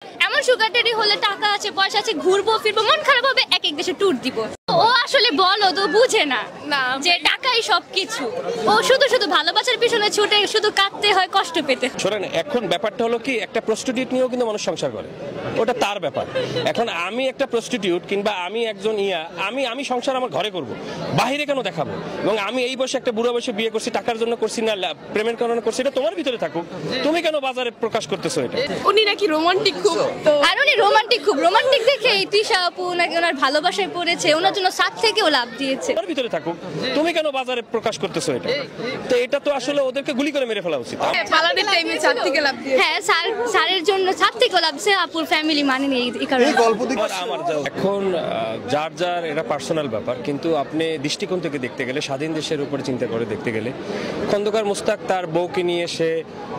এমন sugar daddy হলে টাকা আছে পয়সা আছে ঘুরবো ফিরবো মন খারাপ হবে এক এক দেশে ট্যুর দিব। ও আসলে বলো তো বুঝে না যে টাকাই সবকিছু। ও শুধু শুধু ভালোবাসার পিছনে ছুটে শুধু কাঁদতে হয় কষ্ট পেতে। শোনেন এখন ব্যাপারটা হলো কি একটা প্রস্টিটিউট নিয়েও কিন্তু মানুষ সংসার করে, ওটা তার ব্যাপার। এখন আমি একটা প্রস্টিটিউট কিংবা আমি একজন আমি সংসার আমার ঘরে করব, বাহিরে কেন দেখাবো? এবং আমি এই বয়সে একটা বুড়ো বয়সে বিয়ে করছি টাকার জন্য করছি না প্রেমের কারণে করছি, এটা তোমার ভিতরে থাকুক, তুমি কেন বাজারে প্রকাশ করতেছো এটা? উনি নাকি রোমান্টিক খুব, আর উনি রোমান্টিক খুব, রোমান্টিক দেখে তৃষা আপু নাকি ওনার ভালোবাসায় পড়েছে, ওনার জন্য সাত থেকেও লাভ দিয়েছে। তোমার ভিতরে থাকুক, তুমি কেন বাজারে প্রকাশ করতেছো এটা? তো এটা তো আসলে ওদেরকে গুলি করে মেরে ফেলা উচিত। পালানের টাইমে ছাদ থেকে লাভ দিয়ে, হ্যাঁ স্যারের জন্য ছাদ থেকেও লাভছে, আপুর ফ্যামিলি মানেনি এই কারণে। আমার এখন যার যার এটা পার্সোনাল ব্যাপার, কিন্তু আপনি দৃষ্টিকোণ থেকে দেখতে গেলে, স্বাধীন দেশের উপরে চিন্তা করে দেখতে গেলে, খন্দকার মুস্তাক তার বউকে নিয়ে এসে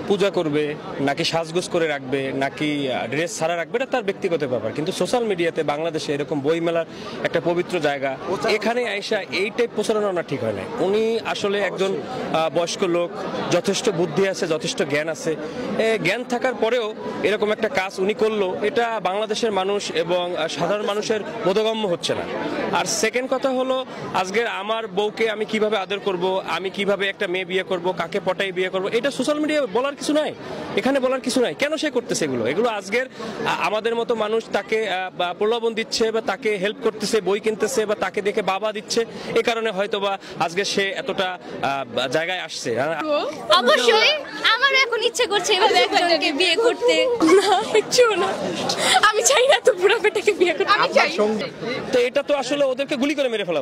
পূজা করবে নাকি সাজগোজ করে রাখবে নাকি ড্রেস ছাড়া রাখবে, এটা তার ব্যক্তিগত ব্যাপার। কিন্তু সোশ্যাল মিডিয়াতে বাংলাদেশে এরকম বই মেলার একটা পবিত্র জায়গা, এখানে আইসা এই টাইপ প্রচারণা না ঠিক হয় না। উনি আসলে একজন বয়স্ক লোক, যথেষ্ট বুদ্ধি আছে, যথেষ্ট জ্ঞান আছে, জ্ঞান থাকার পরেও এরকম একটা কাজ উনি করলো, এটা বাংলাদেশের মানুষ এবং সাধারণ মানুষের বোধগম্য হচ্ছে না। আর সেকেন্ড কথা হলো, আজকের আমার বউকে আমি কিভাবে আদর করব, আমি কিভাবে একটা মেয়ে বিয়ে করব, কাকে পটাই বিয়ে করব, এটা সোশ্যাল মিডিয়ায় বলার কিছু নাই, এখানে বলার কিছু নাই। কেন সে করতেছে এগুলো আজকের আমাদের মতো মানুষ তাকে প্রলোভন দিচ্ছে বা তাকে হেল্প করতেছে, বই কিনতেছে বা তাকে দেখে বাবা দিচ্ছে, এ কারণে হয়তো বা আজকে সে এতটা জায়গায় আসছে। অবশ্যই আমারও এখন ইচ্ছে করছে এভাবে একজনকে বিয়ে করতে। না কিছু না, আমি চাই না তো বুড়া বেটাকে বিয়ে করতে, আমি চাই। তো এটা তো আসলে ওদেরকে গুলি করে মেরে ফেলা উচিত।